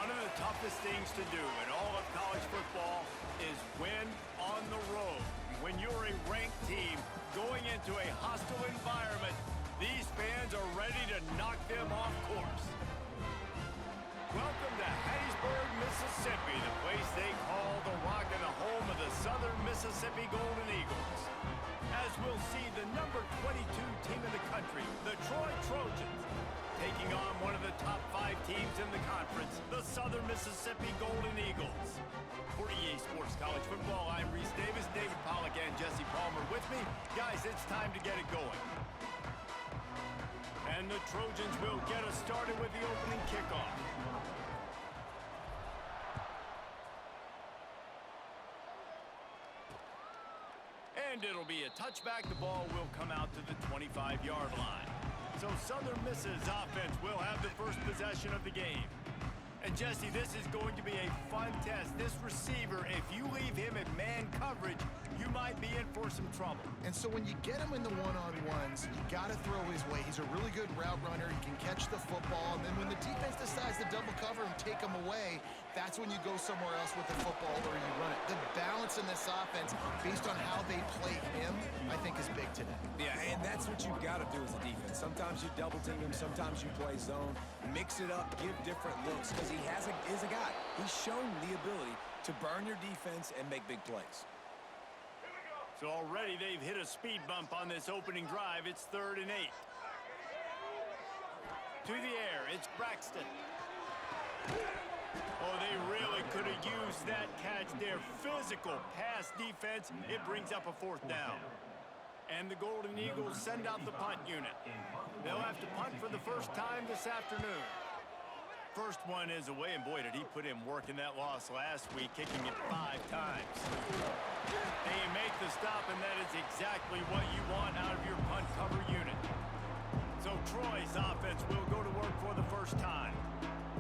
One of the toughest things to do in all of college football is win on the road. When you're a ranked team going into a hostile environment, these fans are ready to knock them off course. Welcome to Hattiesburg, Mississippi, the place they call the Rock and the home of the Southern Mississippi Golden Eagles. As we'll see the number 22 team in the country, the Troy Trojans, taking on one of the top 5 teams in the conference, the Southern Mississippi Golden Eagles. For EA Sports College Football, I'm Reese Davis, David Pollack, and Jesse Palmer with me. Guys, it's time to get it going. And the Trojans will get us started with the opening kickoff. And it'll be a touchback. The ball will come out to the 25-yard line. So Southern Miss's offense will have the first possession of the game. And Jesse, this is going to be a fun test. This receiver, if you leave him in man coverage, you might be in for some trouble. And so when you get him in the one-on-ones, you got to throw his way. He's a really good route runner. He can catch the football. And then when the defense decides to double cover and take him away, that's when you go somewhere else with the football or you run it. The balance in this offense, based on how they play him, I think is big today. Yeah, and that's what you've got to do as a defense. Sometimes you double team him, sometimes you play zone. Mix it up, give different looks, because he is a guy. He's shown the ability to burn your defense and make big plays. So already they've hit a speed bump on this opening drive. It's 3rd and 8. To the air, it's Braxton. Oh, they really could have used that catch there. Physical pass defense. It brings up a 4th down. And the Golden Eagles send out the punt unit. They'll have to punt for the first time this afternoon. First one is away, and boy, did he put in work in that loss last week, kicking it 5 times. They make the stop, and that is exactly what you want out of your punt cover unit. So Troy's offense will go to work for the first time.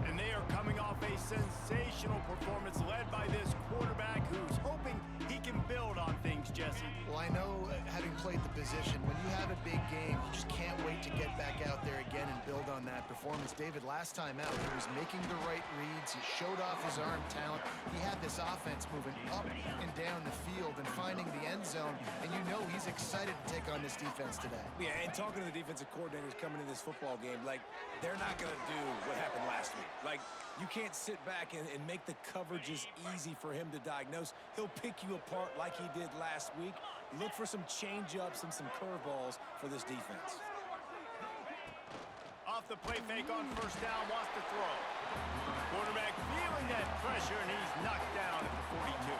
And they are coming off a sensational performance led by this quarterback who's hoping he can build on things, Jesse. Well, I know, having played the position, when you have a big game, you just can't wait to get back out there again and build on that performance. David, last time out, he was making the right reads. He showed off his arm talent. He had this offense moving up and down the field and finding the end zone. And you know he's excited to take on this defense today. Yeah, and talking to the defensive coordinators coming in this football game, like, they're not going to do what happened last week. Like, you can't sit back and make the coverages easy for him to diagnose. He'll pick you apart like he did last week. Look for some change-ups and some curveballs for this defense. Off the play fake on first down, wants to throw. Quarterback feeling that pressure, and he's knocked down at the 42.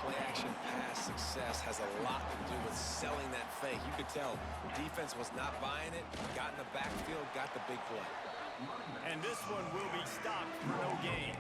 Play-action pass success has a lot to do with selling that fake. You could tell defense was not buying it, got in the backfield, got the big play. And this one will be stopped for no gain.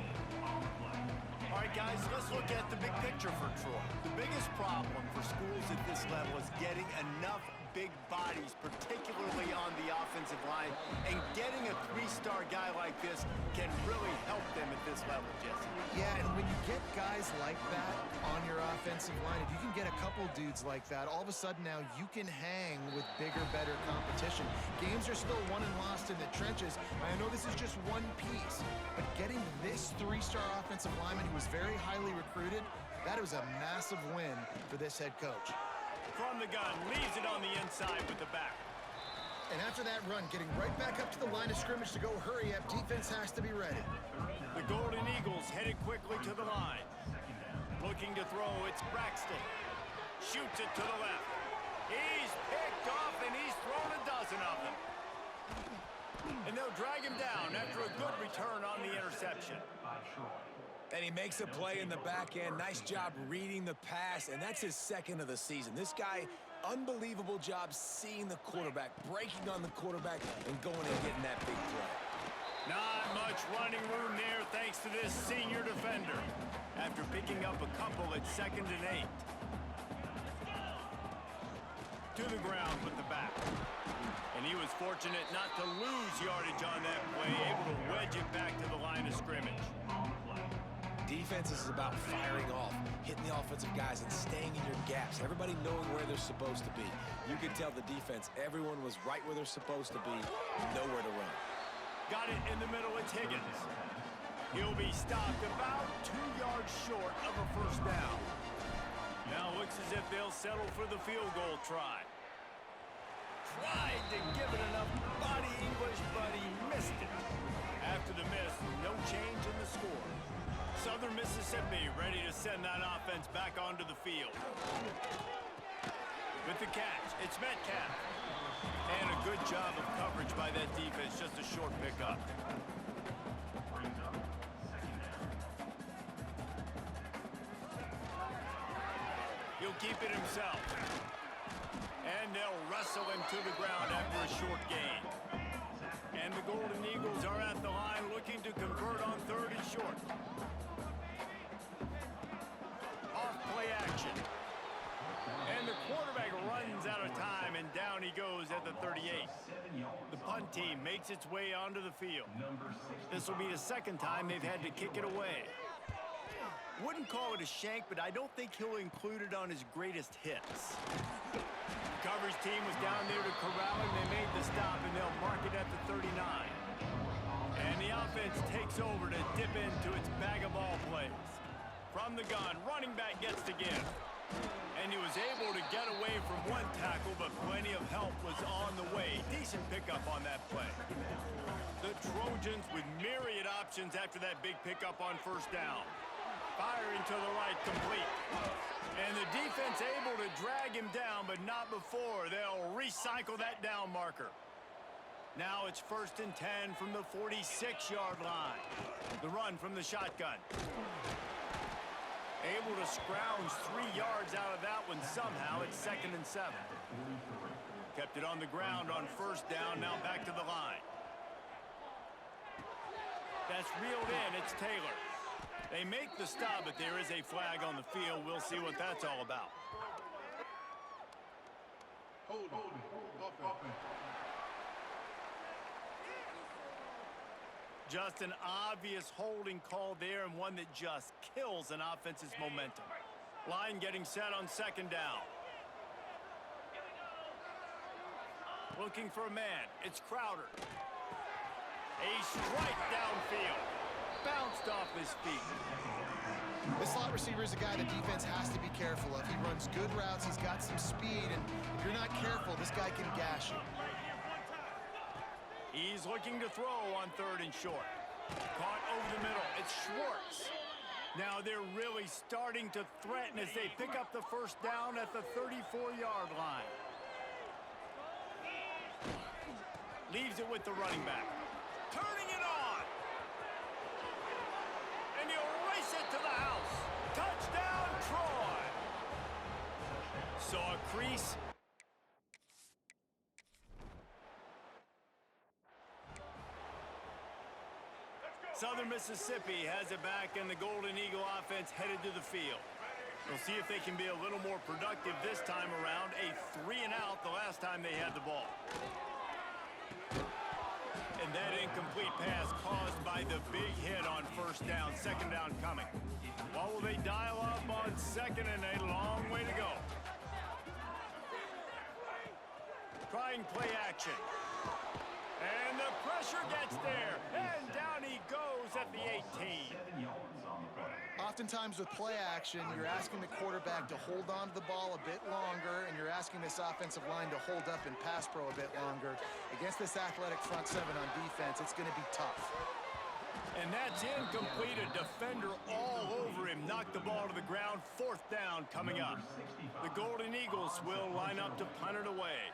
All right, guys, let's look at the big picture for Troy. The biggest problem for schools at this level is getting enough big bodies, particularly on the offensive line, and getting a 3-star guy like this can really help them at this level, Jesse. Yeah, and when you get guys like that on your offensive line, if you can get a couple dudes like that, all of a sudden now you can hang with bigger, better competition. Games are still won and lost in the trenches. I know this is just one piece, but getting this 3-star offensive lineman who was very highly recruited, that was a massive win for this head coach. From the gun, leaves it on the inside with the back. And after that run, getting right back up to the line of scrimmage to go hurry up, defense has to be ready. The Golden Eagles headed quickly to the line. Looking to throw, it's Braxton. Shoots it to the left. He's picked off, and he's thrown a dozen of them. And they'll drag him down after a good return on the interception. And he makes a play in the back end. Nice job reading the pass, and that's his 2nd of the season. This guy, unbelievable job seeing the quarterback, breaking on the quarterback, and going and getting that big play. Not much running room there thanks to this senior defender. After picking up a couple at 2nd and 8. To the ground with the back. And he was fortunate not to lose yardage on that play, able to wedge it back to the line of scrimmage. Defense is about firing off, hitting the offensive guys, and staying in your gaps. Everybody knowing where they're supposed to be. You could tell the defense, everyone was right where they're supposed to be, nowhere to run. Got it in the middle, it's Higgins. He'll be stopped about 2 yards short of a first down. Now looks as if they'll settle for the field goal try. Tried to give it enough body English, but he missed it. After the miss, no change in the score. Southern Mississippi ready to send that offense back onto the field. With the catch, it's Metcalf. And a good job of coverage by that defense, just a short pickup. He'll keep it himself. And they'll wrestle him to the ground after a short gain. And the Golden Eagles are at the line looking to convert on 3rd and short. Off play action. And the quarterback runs out of time, and down he goes at the 38. The punt team makes its way onto the field. This will be the second time they've had to kick it away. Wouldn't call it a shank, but I don't think he'll include it on his greatest hits. The coverage team was down there to corral him. They made the stop, and they'll mark it at the 39. And the offense takes over to dip into its bag of ball plays. From the gun, running back gets the give. And he was able to get away from one tackle, but plenty of help was on the way. Decent pickup on that play. The Trojans with myriad options after that big pickup on first down. Firing to the right, complete. And the defense able to drag him down, but not before. They'll recycle that down marker. Now it's 1st and 10 from the 46-yard line. The run from the shotgun. Able to scrounge 3 yards out of that one somehow. It's 2nd and 7. Kept it on the ground on first down. Now back to the line. That's reeled in. It's Taylor. They make the stop, but there is a flag on the field. We'll see what that's all about. Hold on. Just an obvious holding call there, and one that just kills an offense's momentum. Line getting set on 2nd down. Looking for a man. It's Crowder. A strike downfield. Bounced off his feet. The slot receiver is a guy the defense has to be careful of. He runs good routes. He's got some speed, and if you're not careful, this guy can gash you. He's looking to throw on 3rd and short. Caught over the middle. It's Schwartz. Now they're really starting to threaten as they pick up the first down at the 34-yard line. Leaves it with the running back. Turning it on. And he'll race it to the house. Touchdown, Troy. Saw a crease. Southern Mississippi has it back, and the Golden Eagle offense headed to the field. We'll see if they can be a little more productive this time around. A 3-and-out the last time they had the ball. And that incomplete pass caused by the big hit on first down. 2nd down coming. What will they dial up on 2nd and a long way to go? Trying play action. And the pressure gets there. And down he goes at the 18. Oftentimes with play action, you're asking the quarterback to hold on to the ball a bit longer, and you're asking this offensive line to hold up in pass pro a bit longer. Against this athletic front seven on defense, it's going to be tough. And that's incomplete. A defender all over him. Knocked the ball to the ground. 4th down coming up. The Golden Eagles will line up to punt it away.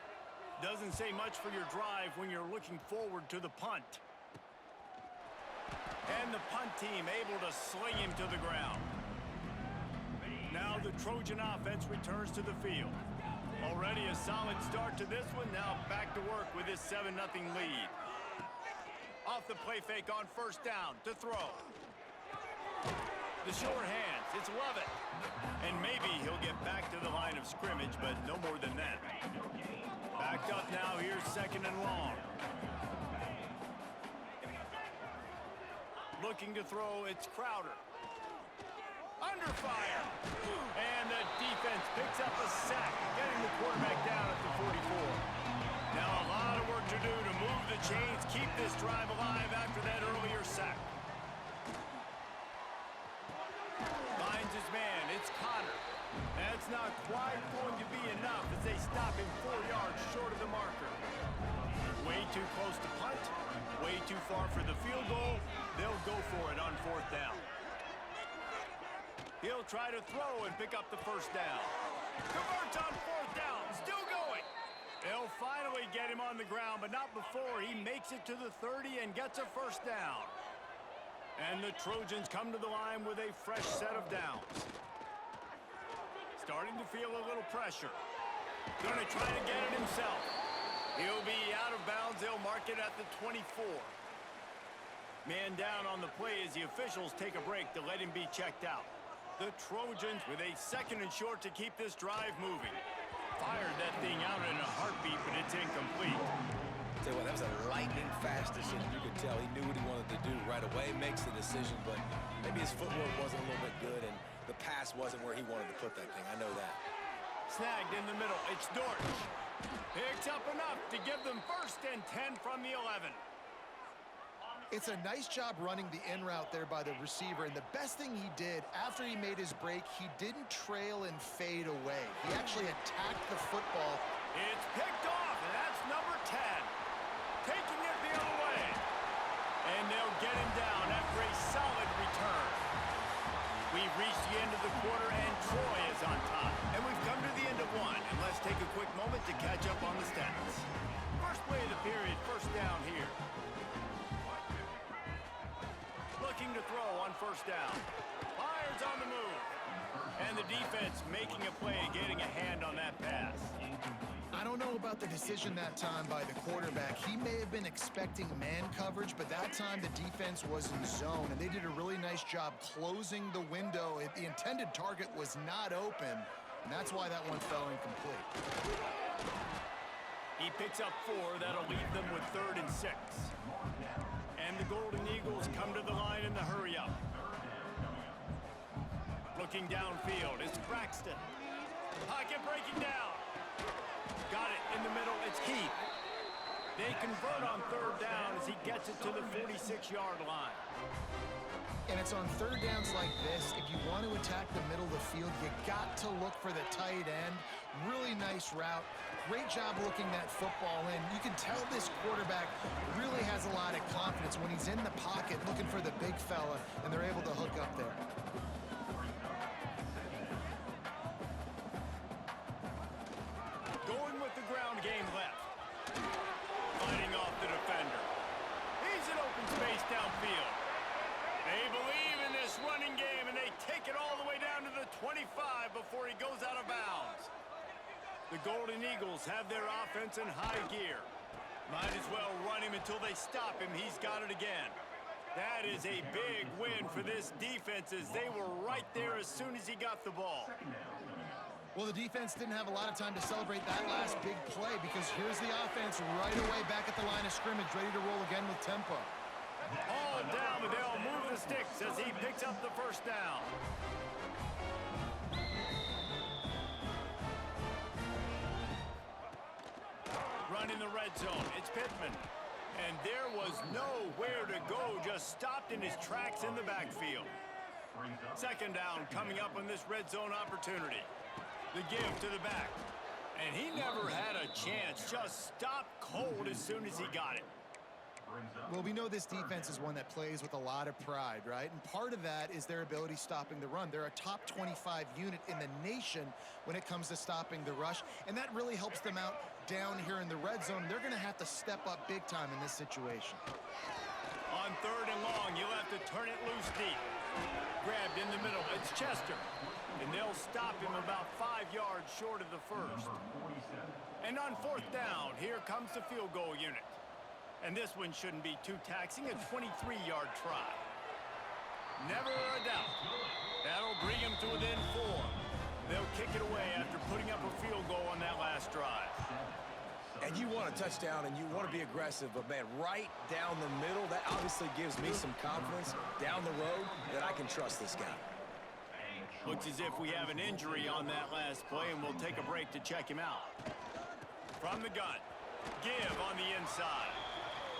Doesn't say much for your drive when you're looking forward to the punt. And the punt team able to sling him to the ground. Now the Trojan offense returns to the field. Already a solid start to this one. Now back to work with his 7-0 lead. Off the play fake on first down to throw. The short hands. It's Lovett. And maybe he'll get back to the line of scrimmage, but no more than that. Backed up now. Here's 2nd and long. Looking to throw, it's Crowder. Under fire. And the defense picks up a sack, getting the quarterback down at the 44. Now a lot of work to do to move the chains, keep this drive alive after that earlier sack. It's Connor. That's not quite going to be enough as they stop him 4 yards short of the marker. Way too close to punt, way too far for the field goal. They'll go for it on 4th down. He'll try to throw and pick up the first down. Converts on 4th down, still going. They'll finally get him on the ground, but not before he makes it to the 30 and gets a first down. And the Trojans come to the line with a fresh set of downs. Starting to feel a little pressure. Gonna try to get it himself. He'll be out of bounds. They'll mark it at the 24. Man down on the play as the officials take a break to let him be checked out. The Trojans with a 2nd and short to keep this drive moving. Fired that thing out in a heartbeat, but it's incomplete. Tell you what, that was a lightning-fast decision. You could tell he knew what he wanted to do right away. Makes the decision, but maybe his footwork wasn't a little bit good, and the pass wasn't where he wanted to put that thing. I know that. Snagged in the middle. It's Dortch. Picks up enough to give them 1st and 10 from the 11. It's a nice job running the in route there by the receiver, and the best thing he did after he made his break, he didn't trail and fade away. He actually attacked the football. It's picked off, and that's number 10. Taking it the other way. And they'll get him down after a solid return. We've reached the end of the quarter, and Troy is on top. And we've come to the end of one, and let's take a quick moment to catch up on the stats. First play of the period, 1st down here. Looking to throw on 1st down. Fires on the move. And the defense making a play, getting a hand on that pass. I don't know about the decision that time by the quarterback. He may have been expecting man coverage, but that time the defense was in zone, and they did a really nice job closing the window. The intended target was not open, and that's why that one fell incomplete. He picks up 4. That'll leave them with 3rd and 6. And the Golden Eagles come to the line in the hurry-up. Looking downfield, it's Braxton. Pocket breaking down. Got it in the middle, it's Keith. They convert on 3rd down as he gets it to the 46-yard line. And it's on 3rd downs like this, if you want to attack the middle of the field, you got to look for the tight end. Really nice route. Great job looking that football in. You can tell this quarterback really has a lot of confidence when he's in the pocket looking for the big fella, and they're able to hook up there. Going with the ground game left. Fighting off the defender. He's in open space downfield. They believe in this running game, and they take it all the way down to the 25 before he goes out of bounds. The Golden Eagles have their offense in high gear. Might as well run him until they stop him. He's got it again. That is a big win for this defense as they were right there as soon as he got the ball. Well, the defense didn't have a lot of time to celebrate that last big play because here's the offense right away back at the line of scrimmage, ready to roll again with tempo. All down, but they'll move the sticks as he picks up the 1st down. Run in the red zone. It's Pittman. And there was nowhere to go, just stopped in his tracks in the backfield. 2nd down coming up on this red zone opportunity. The give to the back. And he never had a chance, just stopped cold as soon as he got it. Well, we know this defense is one that plays with a lot of pride, right? And part of that is their ability stopping the run. They're a top 25 unit in the nation when it comes to stopping the rush, and that really helps them out down here in the red zone. They're going to have to step up big time in this situation. On 3rd and long, you'll have to turn it loose deep. Grabbed in the middle, it's Chester. And they'll stop him about 5 yards short of the 1st. And on 4th down, here comes the field goal unit. And this one shouldn't be too taxing, a 23-yard try. Never a doubt. That'll bring him to within 4. They'll kick it away after putting up a field goal on that last drive. And you want a touchdown, and you want to be aggressive, but, man, right down the middle, that obviously gives me some confidence down the road that I can trust this guy. Looks as if we have an injury on that last play, and we'll take a break to check him out. From the gun, give on the inside.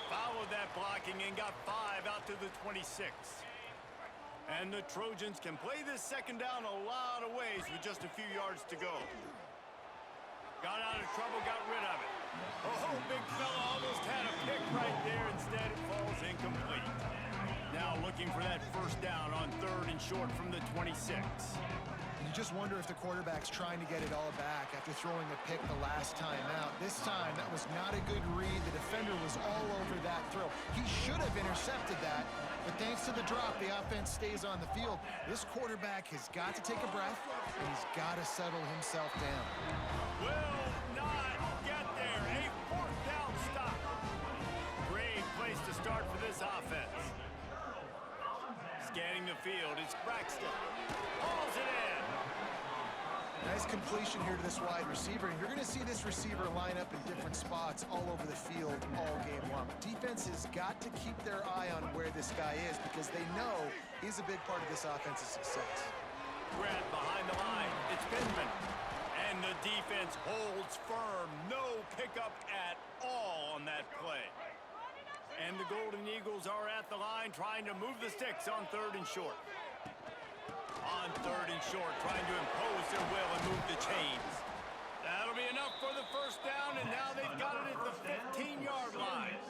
Followed that blocking and got 5 out to the 26. And the Trojans can play this second down a lot of ways with just a few yards to go. Got out of trouble, got rid of it. Oh, big fella almost had a pick right there. Instead, it falls incomplete. Now looking for that first down on 3rd and short from the 26. You just wonder if the quarterback's trying to get it all back after throwing a pick the last time out. This time, that was not a good read. The defender was all over that throw. He should have intercepted that, but thanks to the drop, the offense stays on the field. This quarterback has got to take a breath, and he's got to settle himself down. Will not get there. A 4th down stop. Great place to start for this offense. Scanning the field, it's Braxton. Hauls it in. Nice completion here to this wide receiver, and you're going to see this receiver line up in different spots all over the field all game long. Defense has got to keep their eye on where this guy is because they know he's a big part of this offense's success. Grab behind the line. It's Pittman. And the defense holds firm. No pickup at all on that play. And the Golden Eagles are at the line trying to move the sticks on 3rd and short. On 3rd and short, trying to impose their will and move the chains. That'll be enough for the first down, and now they've got it at the 15-yard line.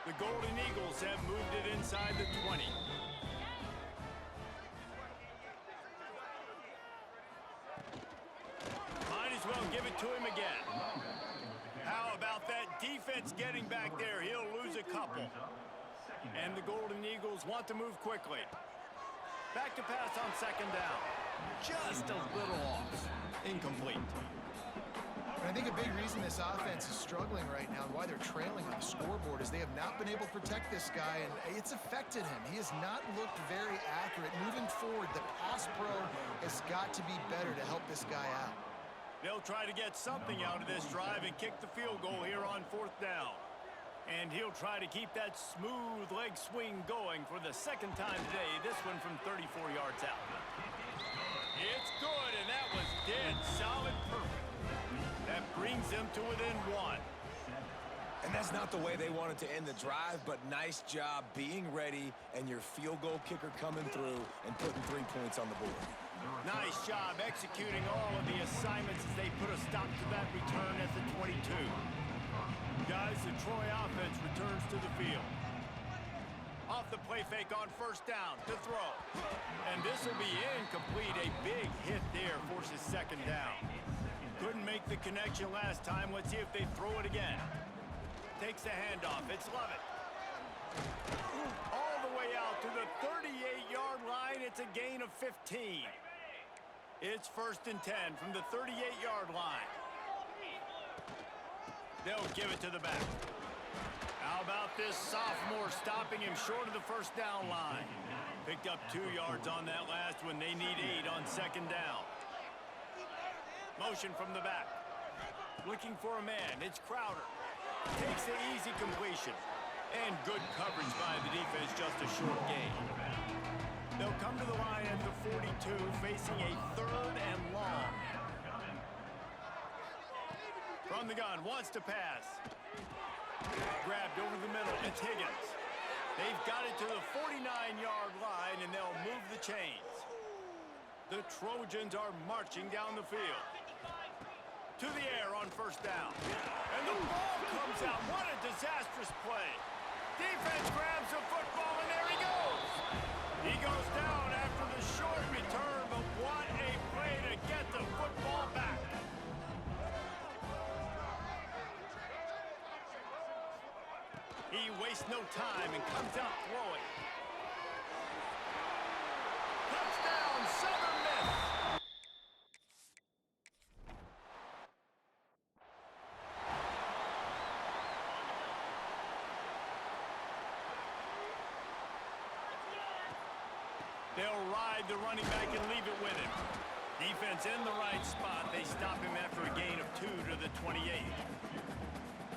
The Golden Eagles have moved it inside the 20. Might as well give it to him again. How about that defense getting back there? He'll lose a couple. And the Golden Eagles want to move quickly. Back to pass on 2nd down. Just a little off. Incomplete. And I think a big reason this offense is struggling right now and why they're trailing on the scoreboard is they have not been able to protect this guy, and it's affected him. He has not looked very accurate. Moving forward, the pass pro has got to be better to help this guy out. They'll try to get something out of this drive and kick the field goal here on 4th down. And he'll try to keep that smooth leg swing going for the 2nd time today, this one from 34 yards out. It's good, and that was dead solid perfect. That brings them to within 1. And that's not the way they wanted to end the drive, but nice job being ready and your field goal kicker coming through and putting 3 points on the board. Nice job executing all of the assignments as they put a stop to that return at the 22. Guys, the Troy offense returns to the field. Off the play fake on 1st down to throw. And this will be incomplete. A big hit there forces 2nd down. Couldn't make the connection last time. Let's see if they throw it again. Takes the handoff. It's Lovett. All the way out to the 38-yard line. It's a gain of 15. It's 1st and 10 from the 38-yard line. They'll give it to the back. How about this sophomore stopping him short of the 1st down line? Picked up 2 yards on that last one. They need 8 on 2nd down. Motion from the back. Looking for a man. It's Crowder. Takes the easy completion. And good coverage by the defense, just a short gain. They'll come to the line at the 42, facing a 3rd and long. From the gun, wants to pass. Grabbed over the middle, it's Higgins. They've got it to the 49-yard line, and they'll move the chains. The Trojans are marching down the field. To the air on 1st down. And the ball comes out. What a disastrous play. Defense grabs the football, and there he goes. He goes down after the short return, but what a play to get the football back. He wastes no time and comes out throwing. Touchdown, Southern Miss. They'll ride the running back and leave it with him. Defense in the right spot. They stop him after a gain of 2 to the 28.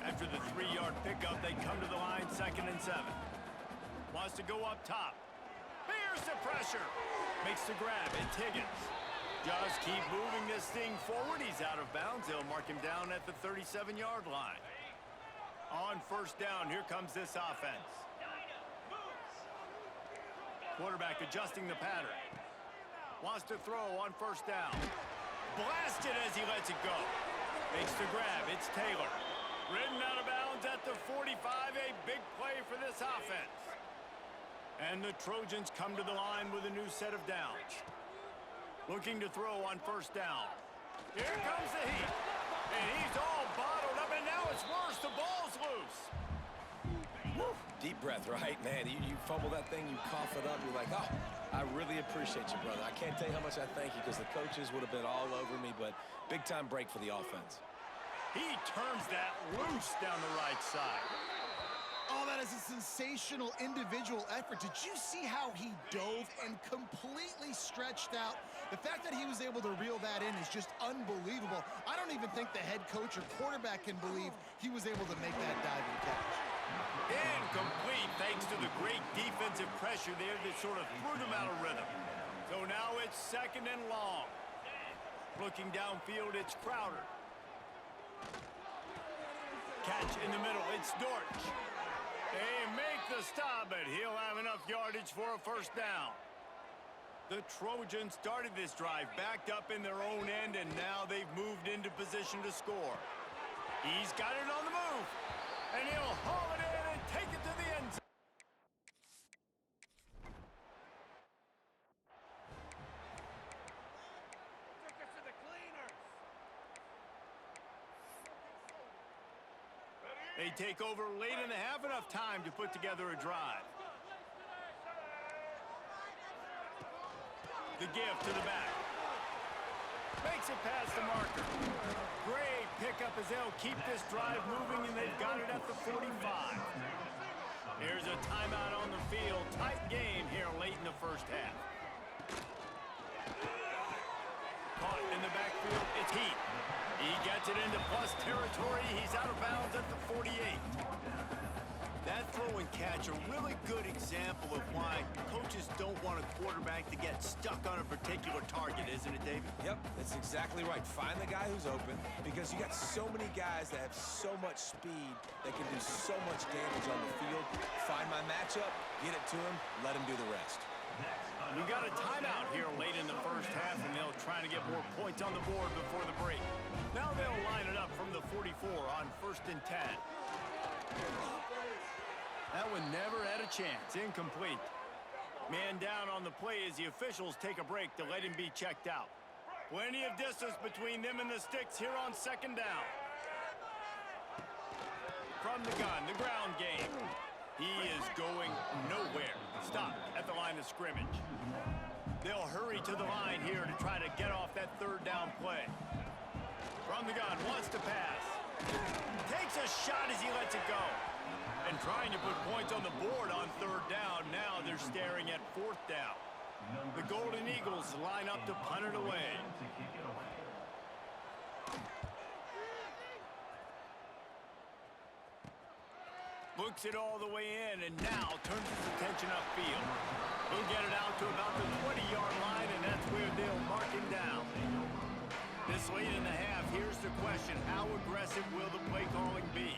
After the 3-yard pickup, they come to the line 2nd and 7. Wants to go up top. Bears the pressure. Makes the grab. It's Higgins. Just keep moving this thing forward. He's out of bounds. They'll mark him down at the 37-yard line. On 1st down, here comes this offense. Quarterback adjusting the pattern. Wants to throw on first down. Blasted as he lets it go. Makes the grab. It's Taylor. Ridden out of bounds at the 45. A big play for this offense. And the Trojans come to the line with a new set of downs. Looking to throw on first down. Here comes the heat. And he's all bottled up, and now it's worse. The ball's loose. Woo. Deep breath, right? Man, you fumble that thing, you cough it up, you're like, oh, I really appreciate you, brother. I can't tell you how much I thank you because the coaches would have been all over me, but big-time break for the offense. He turns that loose down the right side. Oh, that is a sensational individual effort. Did you see how he dove and completely stretched out? The fact that he was able to reel that in is just unbelievable. I don't even think the head coach or quarterback can believe he was able to make that diving catch. Incomplete thanks to the great defensive pressure there that sort of threw them out of rhythm. So now it's second and long. Looking downfield, it's Crowder. Catch in the middle, it's Dortch. They make the stop, but he'll have enough yardage for a first down. The Trojans started this drive backed up in their own end, and now they've moved into position to score. He's got it on the move, and he'll haul it in and take it to the end zone. They take over late in the half, enough time to put together a drive. The give to the back. Makes it past the marker. Great pickup as they'll keep this drive moving, and they've got it at the 45. Here's a timeout on the field. Tight game here late in the first half. Caught in the backfield, it's Heat. He gets it into plus territory. He's out of bounds at the 48. That throw and catch, a really good example of why coaches don't want a quarterback to get stuck on a particular target, isn't it, David? Yep, that's exactly right. Find the guy who's open because you got so many guys that have so much speed that can do so much damage on the field. Find my matchup, get it to him, let him do the rest. We got a timeout here late in the first half, and they'll try to get more points on the board before the break. Now they'll line it up from the 44 on 1st and 10. That one never had a chance. Incomplete. Man down on the play as the officials take a break to let him be checked out. Plenty of distance between them and the sticks here on 2nd down. From the gun, the ground game. He is going nowhere. Stop at the line of scrimmage. They'll hurry to the line here to try to get off that 3rd down play. From the gun, wants to pass. Takes a shot as he lets it go. And trying to put points on the board on 3rd down. Now they're staring at 4th down. The Golden Eagles line up to punt it away. Looks it all the way in, and now turns his attention upfield. He'll get it out to about the 20-yard line, and that's where they'll mark him down. This late in the half, here's the question. How aggressive will the play calling be?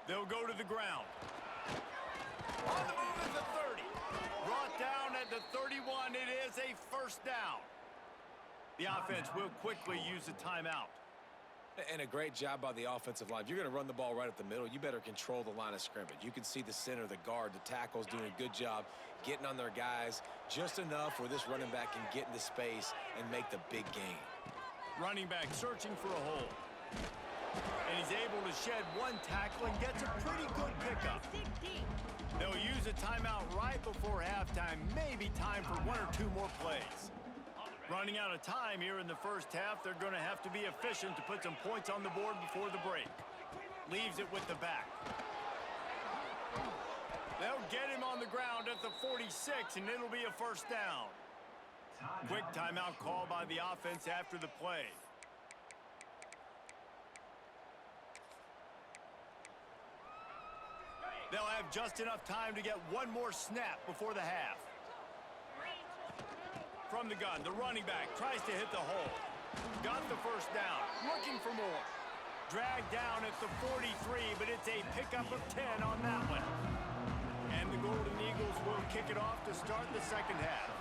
They'll go to the ground. On the move at the 30. Brought down at the 31. It is a first down. The offense will quickly use a timeout. And a great job by the offensive line. If you're going to run the ball right up the middle, you better control the line of scrimmage. You can see the center, the guard, the tackle's doing a good job getting on their guys just enough where this running back can get into space and make the big gain. Running back searching for a hole. And he's able to shed one tackle and gets a pretty good pickup. They'll use a timeout right before halftime. Maybe time for 1 or 2 more plays. Running out of time here in the first half. They're going to have to be efficient to put some points on the board before the break. Leaves it with the back. They'll get him on the ground at the 46, and it'll be a first down. Quick timeout call by the offense after the play. They'll have just enough time to get one more snap before the half. From the gun, the running back tries to hit the hole. Got the first down, looking for more. Dragged down at the 43, but it's a pickup of 10 on that one. And the Golden Eagles will kick it off to start the second half.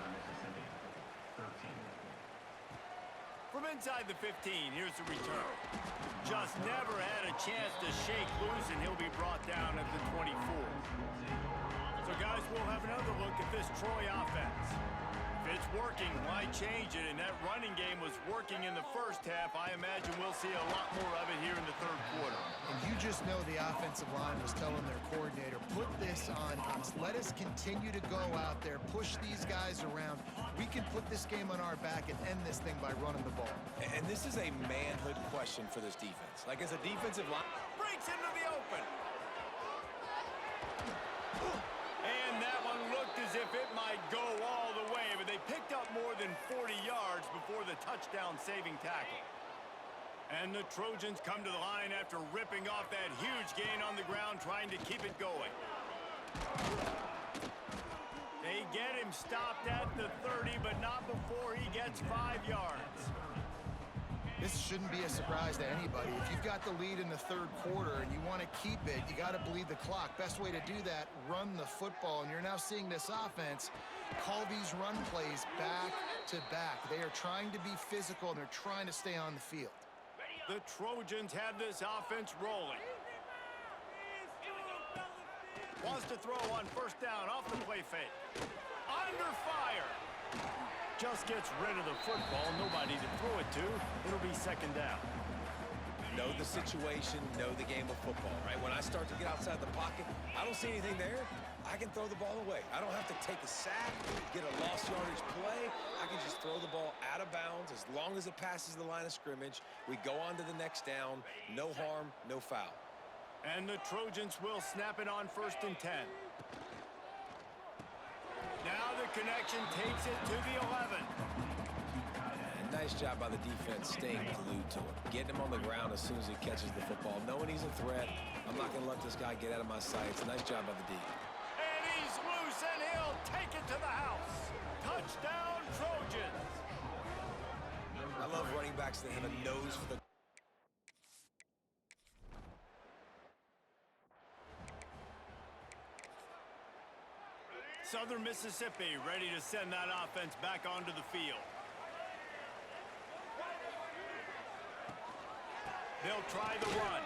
From inside the 15, here's the return. Just never had a chance to shake loose, and he'll be brought down at the 24. So, guys, we'll have another look at this Troy offense. If it's working, why change it? And that running game was working in the first half. I imagine we'll see a lot more of it here in the third quarter. And you just know the offensive line was telling their coordinator, put this on us. Let us continue to go out there, push these guys around. We can put this game on our back and end this thing by running the ball. And this is a manhood question for this defense. Like, as a defensive line, Breaks into the open. And that one looked as if it might go all the way, but they picked up more than 40 yards before the touchdown-saving tackle. And the Trojans come to the line after ripping off that huge gain on the ground, trying to keep it going. They get him stopped at the 30, but not before he gets 5 yards. This shouldn't be a surprise to anybody. If you've got the lead in the third quarter and you want to keep it, you got to bleed the clock. Best way to do that, run the football. And you're now seeing this offense call these run plays back to back. They are trying to be physical, and they're trying to stay on the field. The Trojans have this offense rolling. Wants to throw on first down off the play fake. Under fire. Just gets rid of the football. Nobody to throw it to. It'll be second down. know the situation, know the game of football, right? When I start to get outside the pocket, I don't see anything there. I can throw the ball away. I don't have to take a sack, get a lost yardage play. I can just throw the ball out of bounds as long as it passes the line of scrimmage. We go on to the next down. No harm, no foul. And the Trojans will snap it on 1st and 10. Now the connection takes it to the 11. And nice job by the defense staying glued to him. Getting him on the ground as soon as he catches the football. Knowing he's a threat, I'm not going to let this guy get out of my sights. Nice job by the D. And he's loose, and he'll take it to the house. Touchdown, Trojans. I love running backs that have a nose for the... Southern Mississippi ready to send that offense back onto the field. They'll try the run.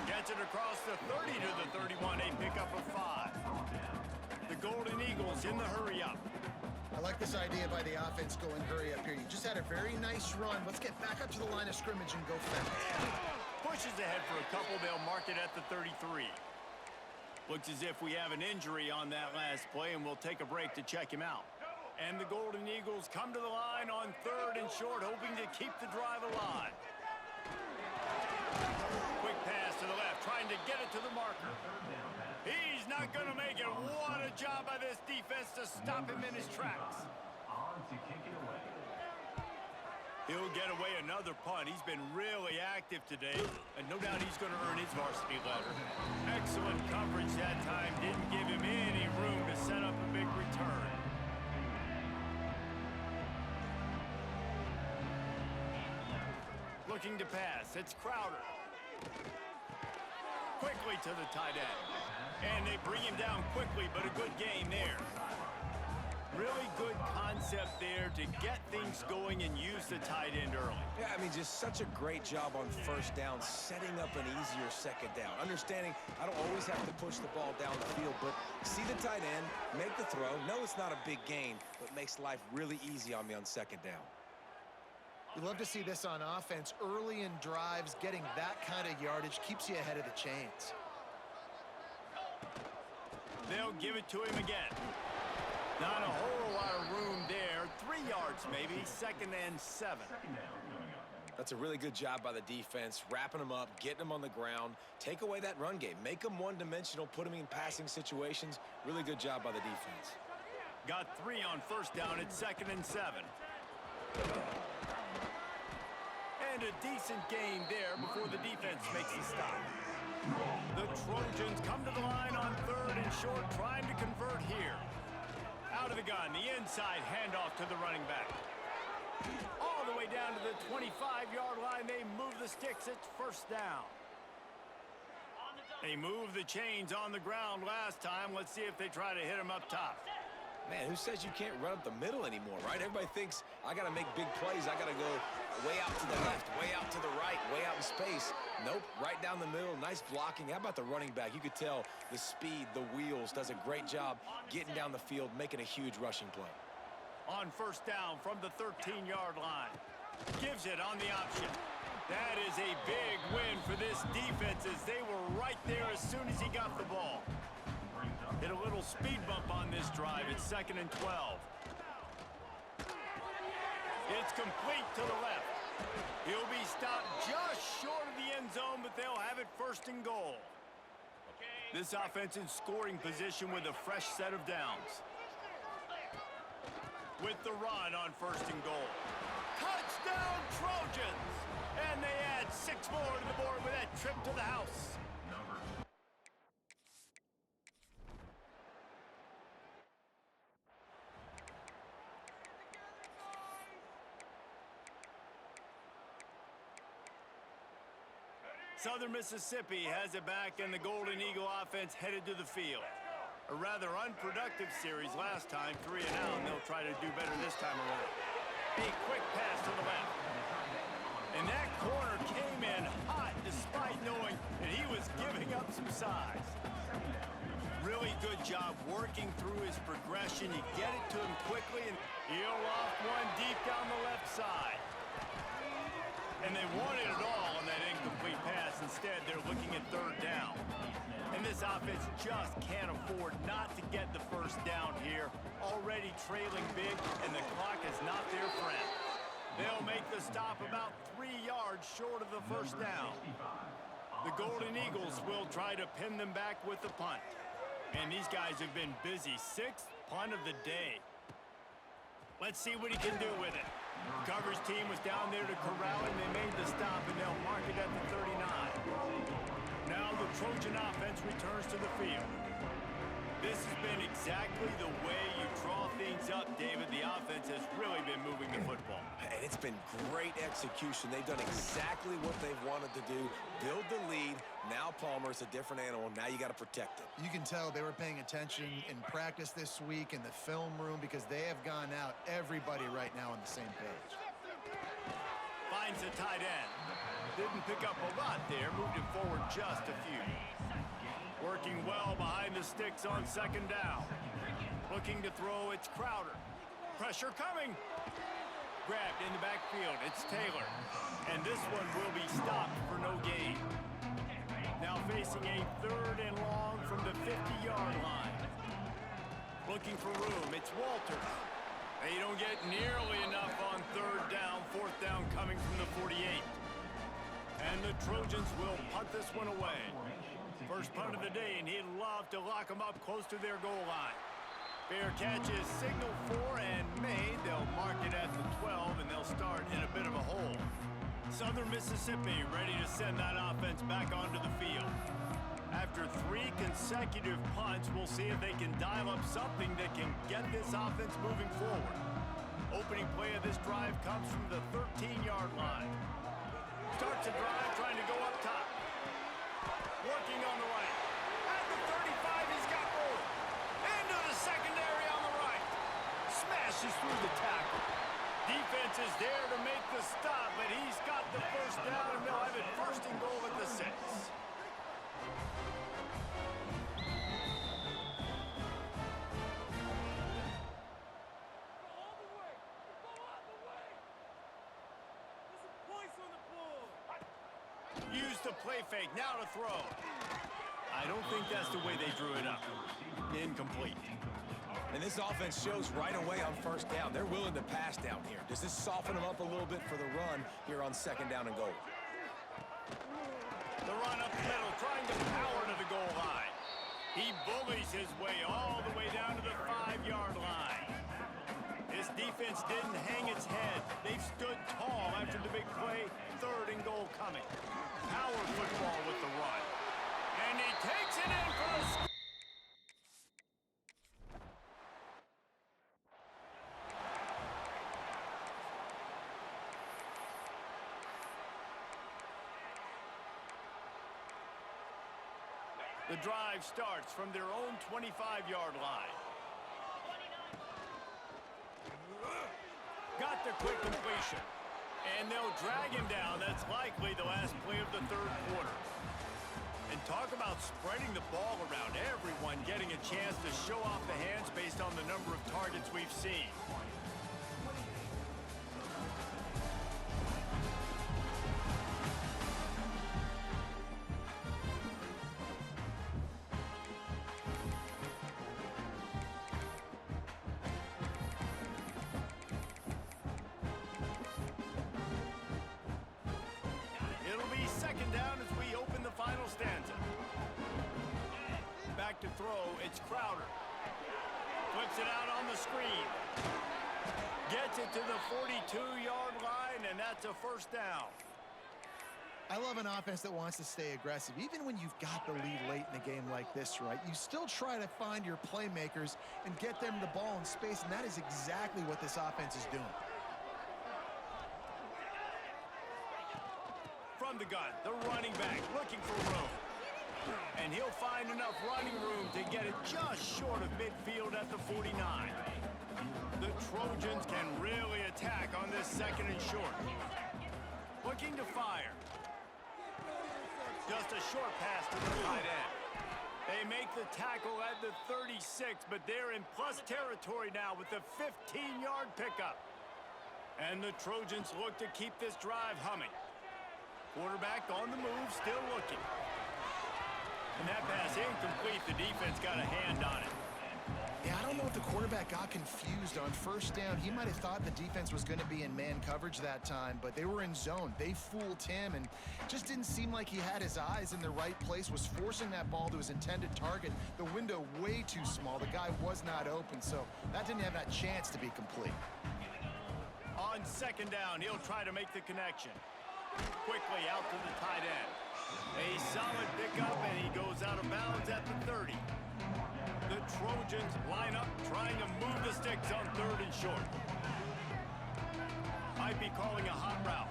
Gets it across the 30 to the 31, a pickup of 5. The Golden Eagles in the hurry up. I like this idea by the offense going hurry up here. You just had a very nice run. Let's get back up to the line of scrimmage and go fast. Pushes ahead for a couple. They'll mark it at the 33. Looks as if we have an injury on that last play, and we'll take a break to check him out. And the Golden Eagles come to the line on 3rd and short, hoping to keep the drive alive. Quick pass to the left, trying to get it to the marker. He's not going to make it. What a job by this defense to stop him in his tracks. He'll get away another punt. He's been really active today, and no doubt he's going to earn his varsity letter. Excellent coverage that time. Didn't give him any room to set up a big return. Looking to pass. It's Crowder. Quickly to the tight end. And they bring him down quickly, but a good gain there. Really good concept there to get things going and use the tight end early. Yeah, I mean, just such a great job on 1st down, setting up an easier 2nd down. Understanding I don't always have to push the ball down the field, but see the tight end, make the throw. No, it's not a big gain, but makes life really easy on me on 2nd down. You love to see this on offense. Early in drives, getting that kind of yardage keeps you ahead of the chains. They'll give it to him again. Not a whole lot of room there. 3 yards maybe. 2nd and 7. That's a really good job by the defense, wrapping them up, getting them on the ground. Take away that run game. Make them one-dimensional, put them in passing situations. Really good job by the defense. Got 3 on 1st down. It's 2nd and 7. And a decent gain there before the defense makes a stop. The Trojans come to the line on 3rd and short, trying to convert here. Out of the gun, the inside handoff to the running back. All all the way down to the 25-yard line. They move the sticks. It's first down. They moved the chains on the ground last time. Let's see if they try to hit him up top. Man, who says you can't run up the middle anymore, right? Everybody thinks I got to make big plays. I got to go way out to the left, way out to the right, way out in space. Nope, right down the middle. Nice blocking. How about the running back? You could tell the speed, the wheels, does a great job getting down the field, making a huge rushing play. On first down from the 13-yard line. Gives it on the option. That is a big win for this defense as they were right there as soon as he got the ball. Hit a little speed bump on this drive. It's 2nd and 12. It's complete to the left. He'll be stopped just short of the end zone, but they'll have it 1st and goal. This offense in scoring position with a fresh set of downs. With the run on 1st and goal. Touchdown Trojans! And they add 6 more to the board with that trip to the house. Southern Mississippi has it back, and the Golden Eagle offense headed to the field. A rather unproductive series last time, 3 and out, and they'll try to do better this time around. A quick pass to the left. And that corner came in hot despite knowing that he was giving up some size. Really good job working through his progression. You get it to him quickly, and he'll loft one deep down the left side. And they wanted it all on that incomplete pass. Instead, they're looking at 3rd down. And this offense just can't afford not to get the 1st down here. Already trailing big, and the clock is not their friend. They'll make the stop about 3 yards short of the 1st down. The Golden Eagles will try to pin them back with the punt. And these guys have been busy. 6th punt of the day. Let's see what he can do with it. Coverage team was down there to corral him. They made the stop, and they'll mark it at the 39. Now the Trojan offense returns to the field. This has been exactly the way you draw things up, David. The offense has really been moving the football. And it's been great execution. They've done exactly what they've wanted to do. Build the lead. Now Palmer's a different animal. Now you got to protect him. You can tell they were paying attention in practice this week in the film room because they have gone out, everybody right now on the same page. Finds the tight end. Didn't pick up a lot there. Moved it forward just a few. Working well behind the sticks on 2nd down. Looking to throw, it's Crowder. Pressure coming. Grabbed in the backfield, it's Taylor. And this one will be stopped for no gain. Now facing a 3rd and long from the 50-yard line. Looking for room, it's Walter. They don't get nearly enough on 3rd down, 4th down coming from the 48. And the Trojans will punt this one away. First punt of the day, and he'd love to lock them up close to their goal line. Fair catch is signaled for and made. They'll mark it at the 12, and they'll start in a bit of a hole. Southern Mississippi ready to send that offense back onto the field. After 3 consecutive punts, we'll see if they can dial up something that can get this offense moving forward. Opening play of this drive comes from the 13-yard line. Starts a drive trying to go up top. Working on the right. At the 35, he's got room. Into the secondary on the right. Smashes through the tackle. Defense is there to make the stop, but he's got the 1st down, and they'll have it 1st and goal at the 6. Use the play fake, now to throw. I don't think that's the way they drew it up. Incomplete. And this offense shows right away on 1st down. They're willing to pass down here. Does this soften them up a little bit for the run here on 2nd down and goal? The run up the middle, trying to power to the goal line. He bullies his way all the way down to the 5-yard line. This defense didn't hang its head. They've stood tall after the big play. 3rd and goal coming. Power football with the run. And he takes it in for the score. The drive starts from their own 25-yard line. Got the quick completion. And they'll drag him down. That's likely the last play of the third quarter. And talk about spreading the ball around. Everyone getting a chance to show off the hands based on the number of targets we've seen. It'll be second down as we open the final stanza. Back to throw, it's Crowder. Flips it out on the screen. Gets it to the 42-yard line, and that's a first down. I love an offense that wants to stay aggressive. Even when you've got the lead late in a game like this, right, you still try to find your playmakers and get them the ball in space, and that is exactly what this offense is doing. From the gun, the running back looking for room. And he'll find enough running room to get it just short of midfield at the 49. The Trojans can really attack on this second and short. Looking to fire. Just a short pass to the tight end. They make the tackle at the 36, but they're in plus territory now with the 15-yard pickup. And the Trojans look to keep this drive humming. Quarterback on the move, still looking. And that pass incomplete. The defense got a hand on it. Yeah, I don't know if the quarterback got confused on first down. He might have thought the defense was going to be in man coverage that time, but they were in zone. They fooled him, and just didn't seem like he had his eyes in the right place, was forcing that ball to his intended target. The window way too small. The guy was not open, so that didn't have that chance to be complete. On second down, he'll try to make the connection. Quickly out to the tight end. A solid pickup, and he goes out of bounds at the 30. The Trojans line up, trying to move the sticks on third and short. Might be calling a hot route.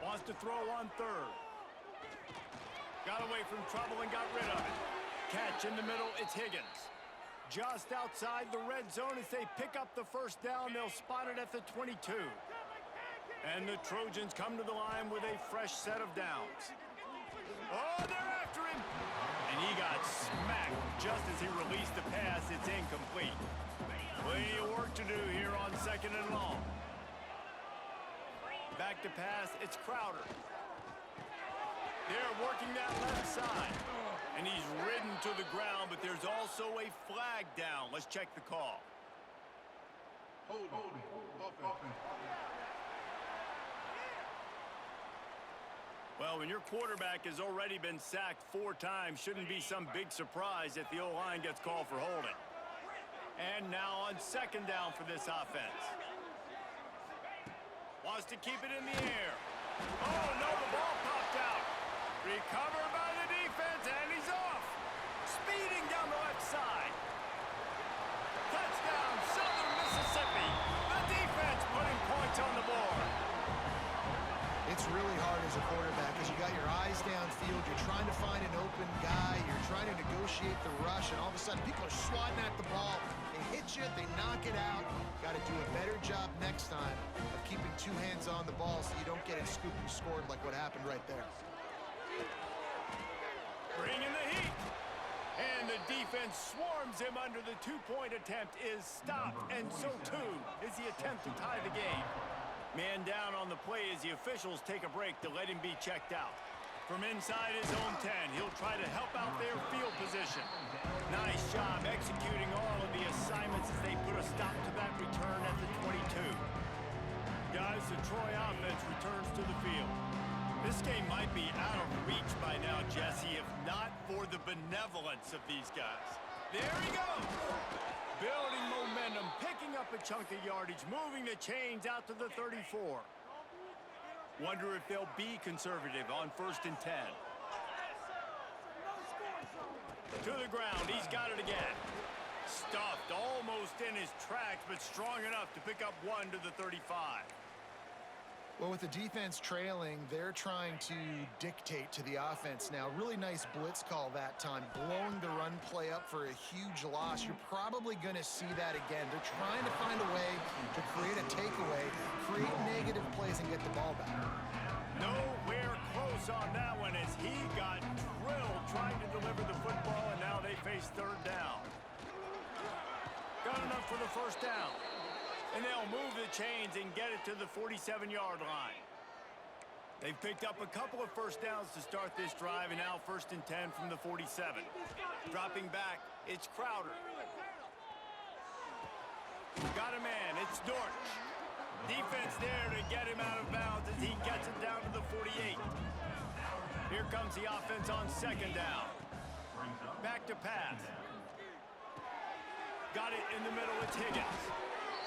Wants to throw on third. Got away from trouble and got rid of it. Catch in the middle, it's Higgins. Just outside the red zone as they pick up the first down. They'll spot it at the 22. And the Trojans come to the line with a fresh set of downs. Oh, they're after him! And he got smacked just as he released the pass. It's incomplete. Plenty of work to do here on second and long. Back to pass, it's Crowder. They're working that left side. And he's ridden to the ground, but there's also a flag down. Let's check the call. Holding. Offense. Well, when your quarterback has already been sacked 4 times, shouldn't be some big surprise if the O-line gets called for holding. And now on second down for this offense. Wants to keep it in the air. Oh, no, the ball popped out. Recovered by the defense, and he's off. Speeding down the left side. Touchdown, Southern Mississippi. The defense putting points on the board. It's really hard as a quarterback because you got your eyes downfield. You're trying to find an open guy. You're trying to negotiate the rush, and all of a sudden people are swatting at the ball. They hit you, they knock it out. Got to do a better job next time of keeping 2 hands on the ball so you don't get it scooped and scored like what happened right there. Bringing the heat. And the defense swarms him under the 2-point attempt is stopped, and so too is the attempt to tie the game. Man down on the play as the officials take a break to let him be checked out. From inside his own 10, he'll try to help out their field position. Nice job executing all of the assignments as they put a stop to that return at the 22. Guys, the Troy offense returns to the field. This game might be out of reach by now, Jesse, if not for the benevolence of these guys. There he goes! Building momentum, picking up a chunk of yardage, moving the chains out to the 34. Wonder if they'll be conservative on 1st and 10. To the ground, he's got it again. Stuffed almost in his tracks, but strong enough to pick up 1 to the 35. Well, with the defense trailing, they're trying to dictate to the offense now. Really nice blitz call that time, blowing the run play up for a huge loss. You're probably going to see that again. They're trying to find a way to create a takeaway, create negative plays, and get the ball back. Nowhere close on that one as he got drilled trying to deliver the football, and now they face third down. Got enough for the first down. And they'll move the chains and get it to the 47-yard line. They've picked up a couple of first downs to start this drive, and now 1st and 10 from the 47. Dropping back, it's Crowder. Got a man, it's Dortch. Defense there to get him out of bounds as he gets it down to the 48. Here comes the offense on 2nd down. Back to pass. Got it in the middle, it's Higgins.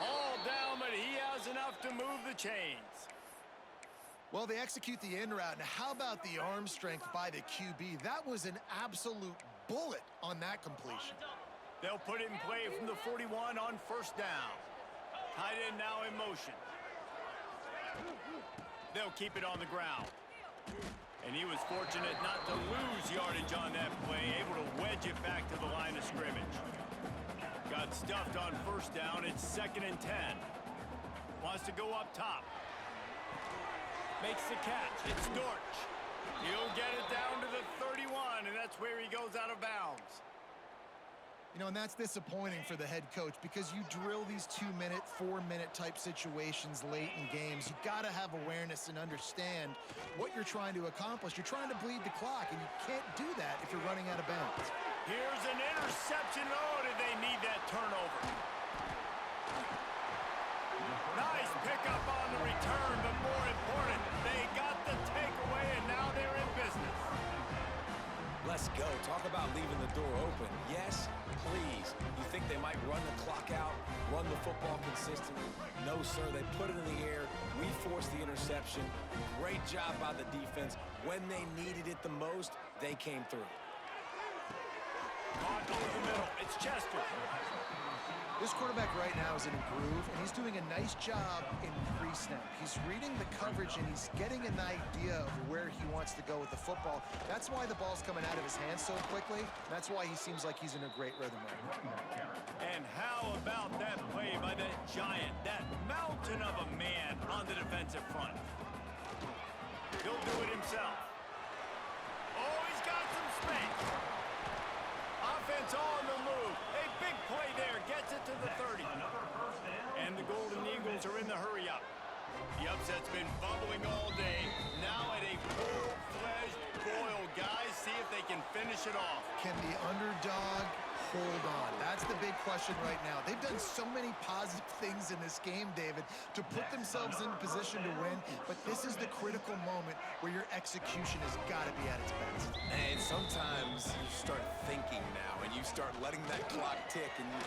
All down, but he has enough to move the chains. Well, they execute the in route. Now, how about the arm strength by the QB? That was an absolute bullet on that completion. They'll put it in play from the 41 on 1st down. Tight end now in motion. They'll keep it on the ground. And he was fortunate not to lose yardage on that play, able to wedge it back to the line of scrimmage. Got stuffed on 1st down. It's 2nd and 10. Wants to go up top. Makes the catch. It's Dortch. He'll get it down to the 31, and that's where he goes out of bounds. You know, and that's disappointing for the head coach because you drill these 2-minute, 4-minute type situations late in games. You got to have awareness and understand what you're trying to accomplish. You're trying to bleed the clock, and you can't do that if you're running out of bounds. Here's an interception. Oh, did they need that turnover? Nice pickup on the return, but more important, they got the takeaway, and now they're in business. Let's go. Talk about leaving the door open. Yes, please. You think they might run the clock out, run the football consistently? No, sir. They put it in the air. We forced the interception. Great job by the defense. When they needed it the most, they came through. Caught over the middle. It's Chester. This quarterback right now is in a groove, and he's doing a nice job in pre-snap. He's reading the coverage, and he's getting an idea of where he wants to go with the football. That's why the ball's coming out of his hands so quickly. That's why he seems like he's in a great rhythm right now. And how about that play by that giant, that mountain of a man on the defensive front? He'll do it himself. Oh, he's got some space. Offense on the move. A big play there. Gets it to the 30. And the Golden Eagles are in the hurry-up. The upset's been bubbling all day. Now at a full-fledged boil, guys. See if they can finish it off. Can the underdog hold on? That's the big question right now. They've done so many positive things in this game, David, to put themselves in position to win, but this is the critical moment where your execution has got to be at its best. And sometimes you start thinking now, and you start letting that clock tick, and you...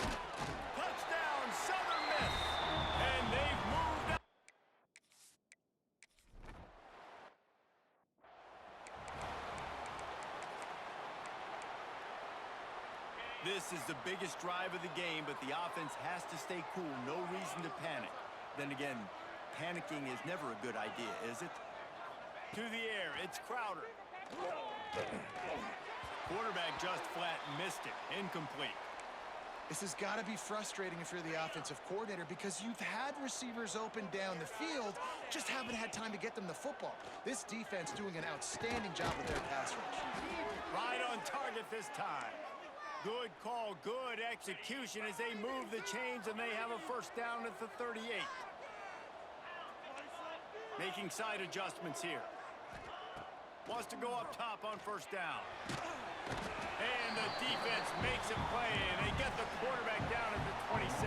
Touchdown, Southern Miss. And they've moved up. This is the biggest drive of the game, but the offense has to stay cool. No reason to panic. Then again, panicking is never a good idea, is it? To the air, it's Crowder. Quarterback just flat missed it. Incomplete. This has got to be frustrating if you're the offensive coordinator because you've had receivers open down the field, just haven't had time to get them the football. This defense doing an outstanding job with their pass rush. Right on target this time. Good call, good execution as they move the chains and they have a first down at the 38. Making side adjustments here. Wants to go up top on first down. And the defense makes a play and they get the quarterback down at the 26.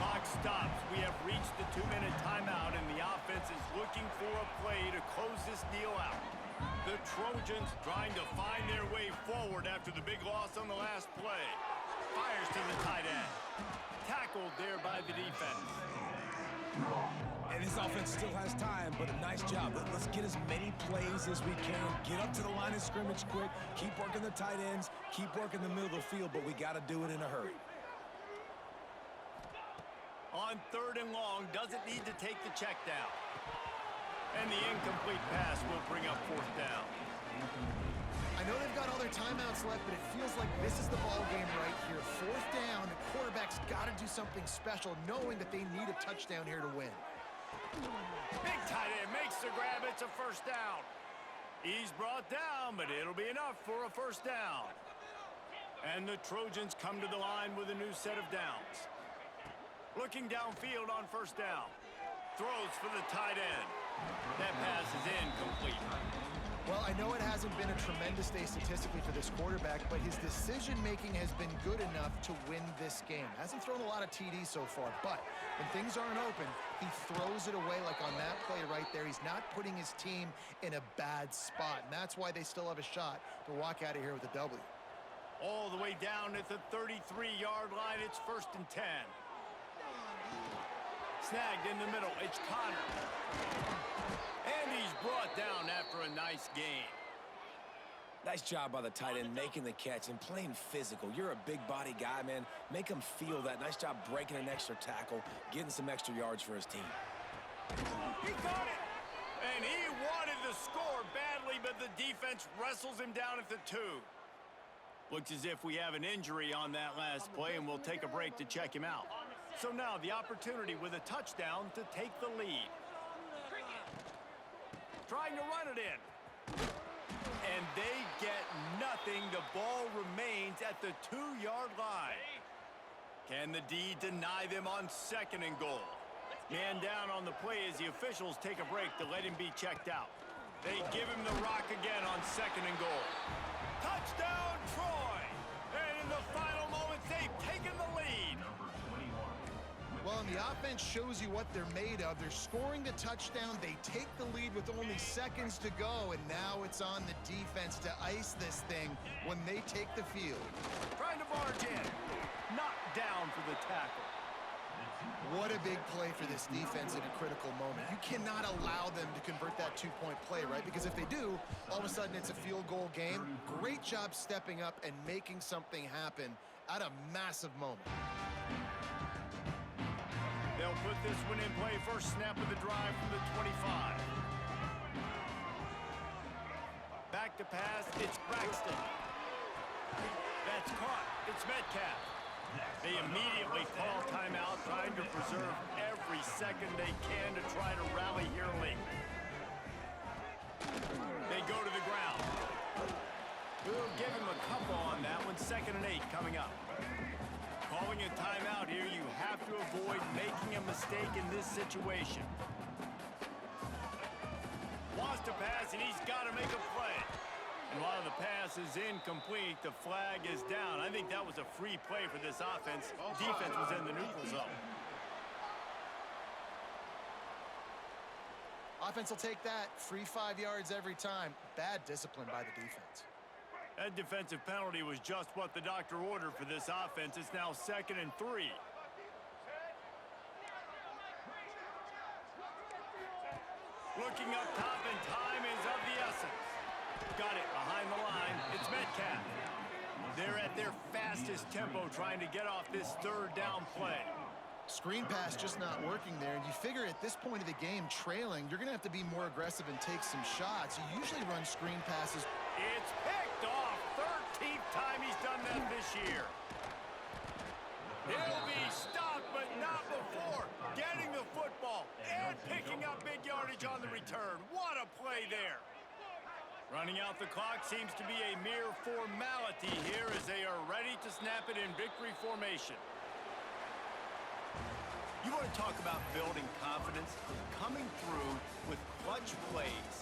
Clock stops. We have reached the 2-minute timeout and the offense is looking for a play to close this deal out. The Trojans trying to find their way forward after the big loss on the last play. Fires to the tight end. Tackled there by the defense. And this offense still has time, but a nice job. Let's get as many plays as we can. Get up to the line of scrimmage quick. Keep working the tight ends. Keep working the middle of the field, but we got to do it in a hurry. On 3rd and long, doesn't need to take the check down. And the incomplete pass will bring up 4th down. I know they've got all their timeouts left, but it feels like this is the ball game right here. 4th down, the quarterback's got to do something special, knowing that they need a touchdown here to win. Big tight end makes the grab. It's a 1st down. He's brought down, but it'll be enough for a 1st down. And the Trojans come to the line with a new set of downs. Looking downfield on 1st down. Throws for the tight end. That pass is incomplete. Well, I know it hasn't been a tremendous day statistically for this quarterback, but his decision-making has been good enough to win this game. Hasn't thrown a lot of TDs so far, but when things aren't open, he throws it away like on that play right there. He's not putting his team in a bad spot, and that's why they still have a shot to walk out of here with a W. All the way down at the 33-yard line, it's 1st and 10. Snagged in the middle, it's Connor. And he's brought down after a nice gain. Nice job by the tight end making the catch and playing physical. You're a big body guy, man. Make him feel that. Nice job breaking an extra tackle, getting some extra yards for his team. He got it! And he wanted the score badly, but the defense wrestles him down at the 2. Looks as if we have an injury on that last play, and we'll take a break to check him out. So now the opportunity with a touchdown to take the lead. Trying to run it in. And they get nothing. The ball remains at the 2-yard line. Can the D deny them on 2nd and goal? Man down on the play as the officials take a break to let him be checked out. They give him the rock again on 2nd and goal. Touchdown, Troy! And in the final moments, they've taken the lead. Well, and the offense shows you what they're made of. They're scoring the touchdown. They take the lead with only seconds to go, and now it's on the defense to ice this thing when they take the field. Trying to barge in. Knocked down for the tackle. What a big play for this defense in a critical moment. You cannot allow them to convert that 2-point play, right? Because if they do, all of a sudden it's a field goal game. Great job stepping up and making something happen at a massive moment. They'll put this one in play. First snap of the drive from the 25. Back to pass, it's Braxton. That's caught, it's Metcalf. They immediately call timeout, trying to preserve every second they can to try to rally here late. They go to the ground. We'll give him a couple on that one. 2nd and 8 coming up. Calling a timeout here, you have to avoid making a mistake in this situation. Wants to pass, and he's got to make a play. And while the pass is incomplete, the flag is down. I think that was a free play for this offense. Defense was in the neutral zone. Offense will take that. Free 5 yards every time. Bad discipline by the defense. That defensive penalty was just what the doctor ordered for this offense. It's now 2nd and 3. Looking up top, and time is of the essence. Got it behind the line. It's Metcalf. They're at their fastest tempo trying to get off this 3rd down play. Screen pass just not working there, and you figure at this point of the game, trailing, you're going to have to be more aggressive and take some shots. You usually run screen passes. It's picked off. 13th time he's done that this year. He'll be stopped, but not before getting the football and picking up big yardage on the return. What a play there. Running out the clock seems to be a mere formality here as they are ready to snap it in victory formation. You want to talk about building confidence? Coming through with clutch plays,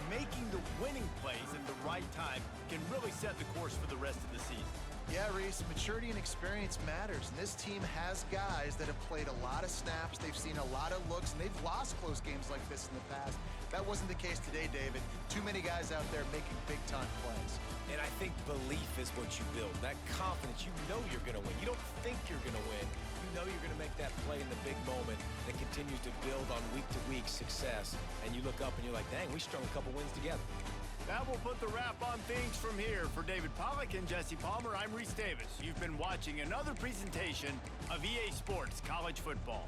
making the winning plays at the right time can really set the course for the rest of the season. Yeah, Reese, maturity and experience matters, and this team has guys that have played a lot of snaps, they've seen a lot of looks, and they've lost close games like this in the past. That wasn't the case today, David. Too many guys out there making big-time plays. And I think belief is what you build. That confidence, you know you're going to win. You don't think you're going to win. You know you're going to make that play in the big moment that continues to build on week-to-week success. And you look up and you're like, dang, we strung a couple wins together. That will put the wrap on things from here. For David Pollack and Jesse Palmer, I'm Reese Davis. You've been watching another presentation of EA Sports College Football.